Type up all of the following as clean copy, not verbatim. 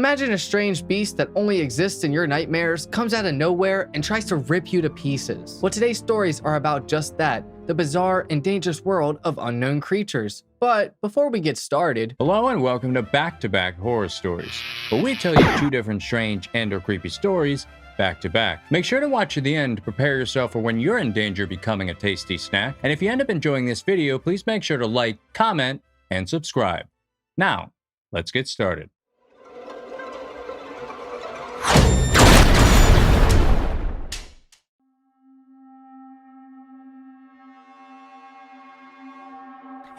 Imagine a strange beast that only exists in your nightmares, comes out of nowhere, and tries to rip you to pieces. Well, today's stories are about just that, the bizarre and dangerous world of unknown creatures. But before we get started, hello and welcome to Back-to-Back Horror Stories, where we tell you two different strange and/or creepy stories back to back. Make sure to watch to the end to prepare yourself for when you're in danger of becoming a tasty snack. And if you end up enjoying this video, please make sure to like, comment, and subscribe. Now, let's get started.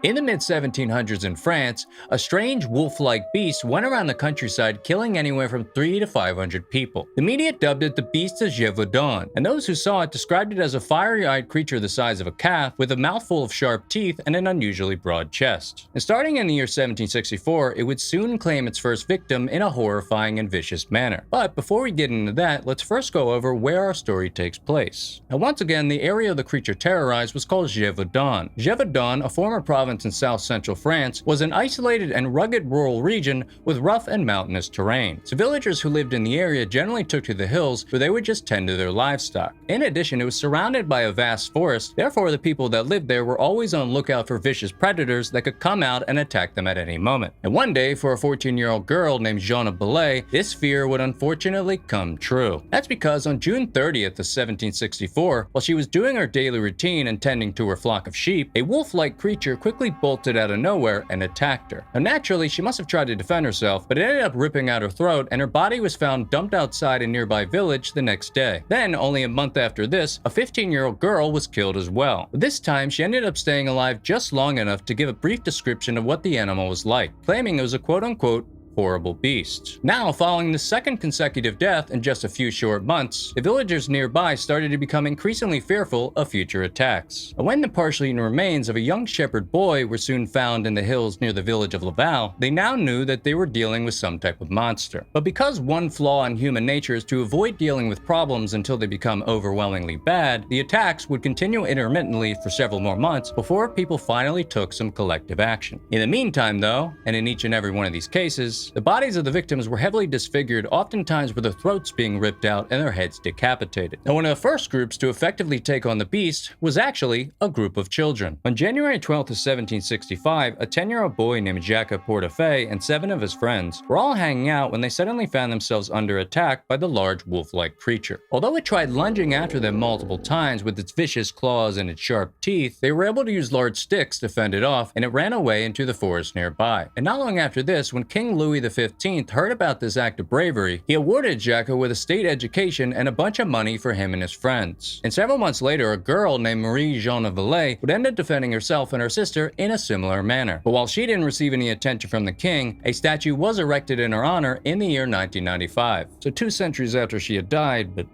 In the mid-1700s in France, a strange wolf-like beast went around the countryside killing anywhere from 300 to 500 people. The media dubbed it the Beast of Gevaudan, and those who saw it described it as a fiery-eyed creature the size of a calf with a mouthful of sharp teeth and an unusually broad chest. And starting in the year 1764, it would soon claim its first victim in a horrifying and vicious manner. But before we get into that, let's first go over where our story takes place. Now once again, the area the creature terrorized was called Gévaudan. Gévaudan, a former province in south-central France, was an isolated and rugged rural region with rough and mountainous terrain. So villagers who lived in the area generally took to the hills where they would just tend to their livestock. In addition, it was surrounded by a vast forest, therefore the people that lived there were always on lookout for vicious predators that could come out and attack them at any moment. And one day, for a 14-year-old girl named Jeanne of Belay, this fear would unfortunately come true. That's because on June 30th of 1764, while she was doing her daily routine and tending to her flock of sheep, a wolf-like creature quickly bolted out of nowhere and attacked her. Now naturally, she must have tried to defend herself, but it ended up ripping out her throat and her body was found dumped outside a nearby village the next day. Then, only a month after this, a 15-year-old girl was killed as well. But this time, she ended up staying alive just long enough to give a brief description of what the animal was like, claiming it was a quote-unquote horrible beast. Now, following the second consecutive death in just a few short months, the villagers nearby started to become increasingly fearful of future attacks. And when the partially eaten remains of a young shepherd boy were soon found in the hills near the village of Laval, they now knew that they were dealing with some type of monster. But because one flaw in human nature is to avoid dealing with problems until they become overwhelmingly bad, the attacks would continue intermittently for several more months before people finally took some collective action. In the meantime though, and in each and every one of these cases, the bodies of the victims were heavily disfigured, oftentimes with their throats being ripped out and their heads decapitated. Now, one of the first groups to effectively take on the beast was actually a group of children. On January 12th of 1765, a 10-year-old boy named Jacques Portefeuille and 7 of his friends were all hanging out when they suddenly found themselves under attack by the large wolf-like creature. Although it tried lunging after them multiple times with its vicious claws and its sharp teeth, they were able to use large sticks to fend it off, and it ran away into the forest nearby. And not long after this, when King Louis XV heard about this act of bravery, he awarded Jacques with a state education and a bunch of money for him and his friends. And several months later, a girl named Marie-Jeanne of Valais would end up defending herself and her sister in a similar manner. But while she didn't receive any attention from the king, a statue was erected in her honor in the year 1995. So 2 centuries after she had died, but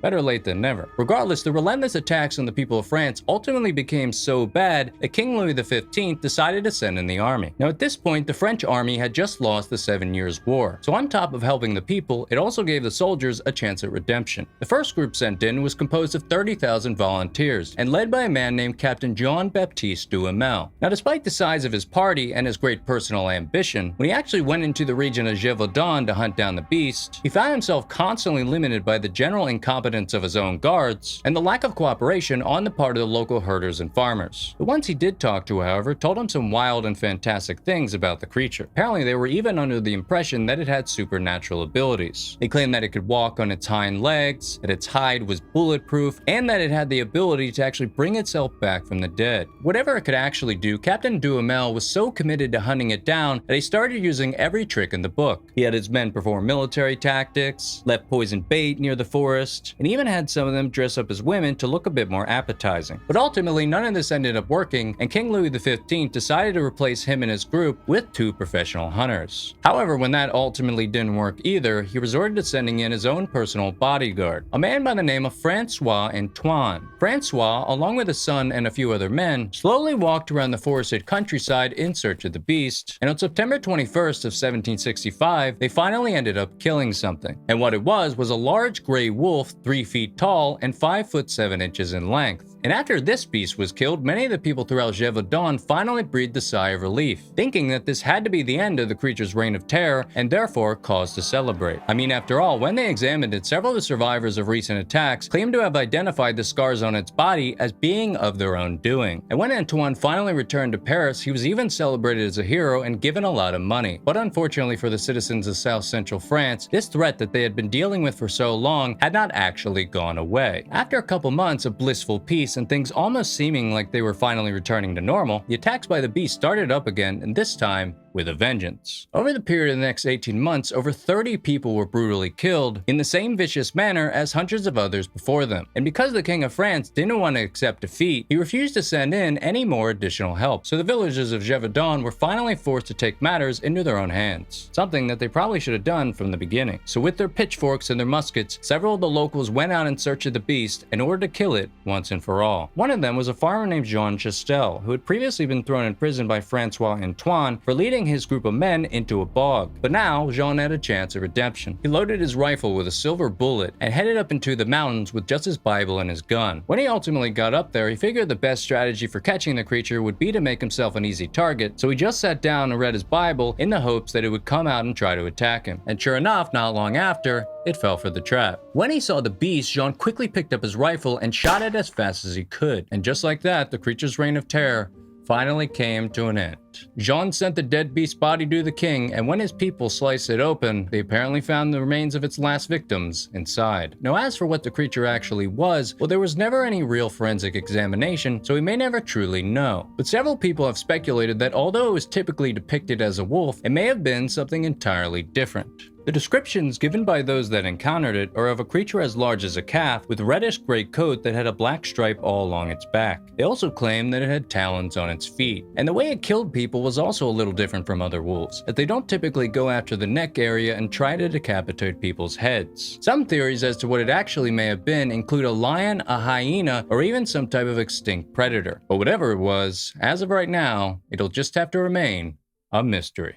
better late than never. Regardless, the relentless attacks on the people of France ultimately became so bad that King Louis XV decided to send in the army. Now at this point, the French army had just lost the 7 Years' War. So on top of helping the people, it also gave the soldiers a chance at redemption. The first group sent in was composed of 30,000 volunteers and led by a man named Captain Jean-Baptiste Duhamel. Now despite the size of his party and his great personal ambition, when he actually went into the region of Gévaudan to hunt down the beast, he found himself constantly limited by the general incompetence of his own guards and the lack of cooperation on the part of the local herders and farmers. The ones he did talk to, however, told him some wild and fantastic things about the creature. Apparently, they were even under the impression that it had supernatural abilities. They claimed that it could walk on its hind legs, that its hide was bulletproof, and that it had the ability to actually bring itself back from the dead. Whatever it could actually do, Captain Duhamel was so committed to hunting it down that he started using every trick in the book. He had his men perform military tactics, left poison bait near the forest, and even had some of them dress up as women to look a bit more appetizing. But ultimately, none of this ended up working, and King Louis XV decided to replace him and his group with 2 professional hunters. However, when that ultimately didn't work either, he resorted to sending in his own personal bodyguard, a man by the name of Francois Antoine. Francois, along with his son and a few other men, slowly walked around the forested countryside in search of the beast, and on September 21st of 1765, they finally ended up killing something. And what it was a large gray wolf 3 feet tall and 5 foot 7 inches in length. And after this beast was killed, many of the people throughout Gévaudan finally breathed a sigh of relief, thinking that this had to be the end of the creature's reign of terror and therefore cause to celebrate. I mean, after all, when they examined it, several of the survivors of recent attacks claimed to have identified the scars on its body as being of their own doing. And when Antoine finally returned to Paris, he was even celebrated as a hero and given a lot of money. But unfortunately for the citizens of South Central France, this threat that they had been dealing with for so long had not actually gone away. After a couple months of blissful peace and things almost seeming like they were finally returning to normal, the attacks by the beast started up again, and this time with a vengeance. Over the period of the next 18 months, over 30 people were brutally killed in the same vicious manner as hundreds of others before them. And because the King of France didn't want to accept defeat, he refused to send in any more additional help. So the villagers of Gévaudan were finally forced to take matters into their own hands, something that they probably should have done from the beginning. So with their pitchforks and their muskets, several of the locals went out in search of the beast in order to kill it once and for all. One of them was a farmer named Jean Chastel, who had previously been thrown in prison by Francois Antoine for leading his group of men into a bog. But now, Jean had a chance of redemption. He loaded his rifle with a silver bullet and headed up into the mountains with just his Bible and his gun. When he ultimately got up there, he figured the best strategy for catching the creature would be to make himself an easy target, so he just sat down and read his Bible in the hopes that it would come out and try to attack him. And sure enough, not long after, it fell for the trap. When he saw the beast, Jean quickly picked up his rifle and shot it as fast as he could. And just like that, the creature's reign of terror finally came to an end. Jean sent the dead beast's body to the king, and when his people sliced it open, they apparently found the remains of its last victims inside. Now, as for what the creature actually was, well, there was never any real forensic examination, so we may never truly know. But several people have speculated that although it was typically depicted as a wolf, it may have been something entirely different. The descriptions given by those that encountered it are of a creature as large as a calf with reddish-gray coat that had a black stripe all along its back. They also claim that it had talons on its feet. And the way it killed people was also a little different from other wolves, that they don't typically go after the neck area and try to decapitate people's heads. Some theories as to what it actually may have been include a lion, a hyena, or even some type of extinct predator. But whatever it was, as of right now, it'll just have to remain a mystery.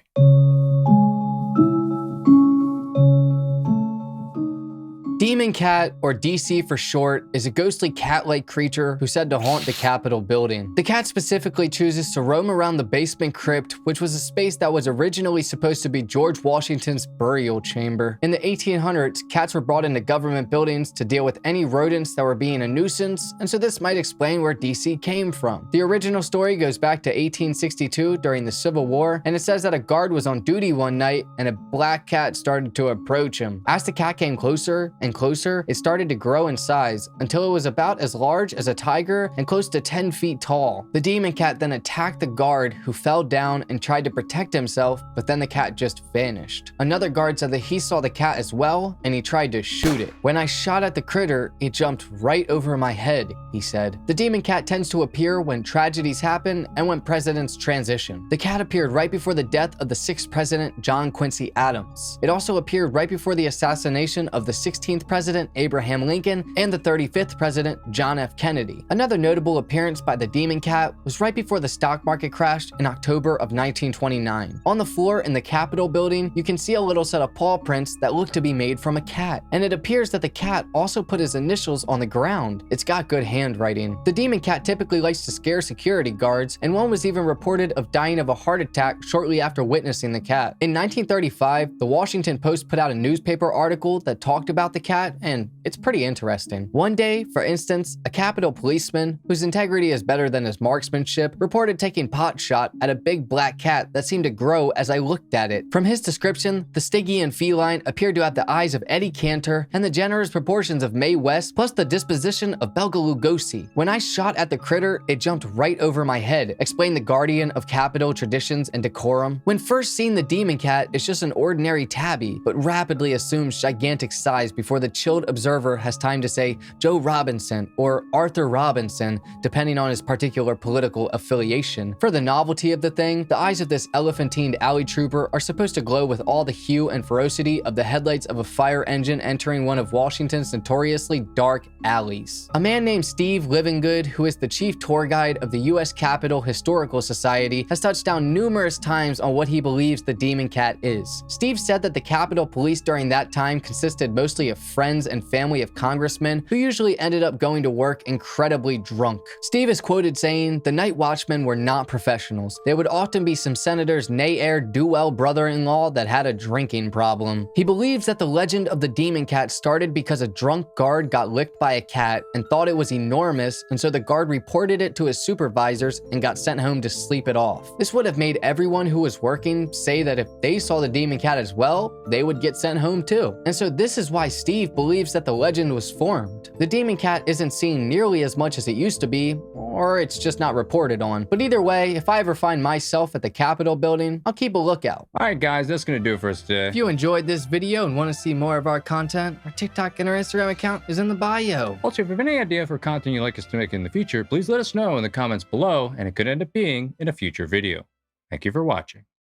Demon Cat, or DC for short, is a ghostly cat-like creature who's said to haunt the Capitol building. The cat specifically chooses to roam around the basement crypt, which was a space that was originally supposed to be George Washington's burial chamber. In the 1800s, cats were brought into government buildings to deal with any rodents that were being a nuisance, and so this might explain where DC came from. The original story goes back to 1862 during the Civil War, and it says that a guard was on duty one night and a black cat started to approach him. As the cat came closer and closer, it started to grow in size until it was about as large as a tiger and close to 10 feet tall. The demon cat then attacked the guard, who fell down and tried to protect himself, but then the cat just vanished. Another guard said that he saw the cat as well and he tried to shoot it. When I shot at the critter, it jumped right over my head, he said. The demon cat tends to appear when tragedies happen and when presidents transition. The cat appeared right before the death of the 6th president, John Quincy Adams. It also appeared right before the assassination of the 16th president, Abraham Lincoln, and the 35th president, John F. Kennedy. Another notable appearance by the demon cat was right before the stock market crashed in October of 1929. On the floor in the Capitol building, you can see a little set of paw prints that look to be made from a cat, and it appears that the cat also put his initials on the ground. It's got good handwriting. The demon cat typically likes to scare security guards, and one was even reported of dying of a heart attack shortly after witnessing the cat. In 1935, the Washington Post put out a newspaper article that talked about the cat, and it's pretty interesting. One day, for instance, a Capitol policeman, whose integrity is better than his marksmanship, reported taking pot shot at a big black cat that seemed to grow as I looked at it. From his description, the Stygian feline appeared to have the eyes of Eddie Cantor and the generous proportions of Mae West, plus the disposition of Bela Lugosi. When I shot at the critter, it jumped right over my head, explained the guardian of Capitol traditions and decorum. When first seeing the demon cat, it's just an ordinary tabby, but rapidly assumes gigantic size before the chilled observer has time to say Joe Robinson or Arthur Robinson, depending on his particular political affiliation. For the novelty of the thing, the eyes of this elephantined alley trooper are supposed to glow with all the hue and ferocity of the headlights of a fire engine entering one of Washington's notoriously dark alleys. A man named Steve Livingood, who is the chief tour guide of the U.S. Capitol Historical Society, has touched down numerous times on what he believes the demon cat is. Steve said that the Capitol Police during that time consisted mostly of friends and family of congressmen who usually ended up going to work incredibly drunk. Steve is quoted saying, "The night watchmen were not professionals. They would often be some senator's nay-heir do-well brother-in-law that had a drinking problem." He believes that the legend of the demon cat started because a drunk guard got licked by a cat and thought it was enormous, and so the guard reported it to his supervisors and got sent home to sleep it off. This would have made everyone who was working say that if they saw the demon cat as well, they would get sent home too. And so this is why Steve believes that the legend was formed. The demon cat isn't seen nearly as much as it used to be, or it's just not reported on. But either way, if I ever find myself at the Capitol building, I'll keep a lookout. Alright guys, that's gonna do it for us today. If you enjoyed this video and want to see more of our content, our TikTok and our Instagram account is in the bio. Also, if you have any idea for content you'd like us to make in the future, please let us know in the comments below, and it could end up being in a future video. Thank you for watching.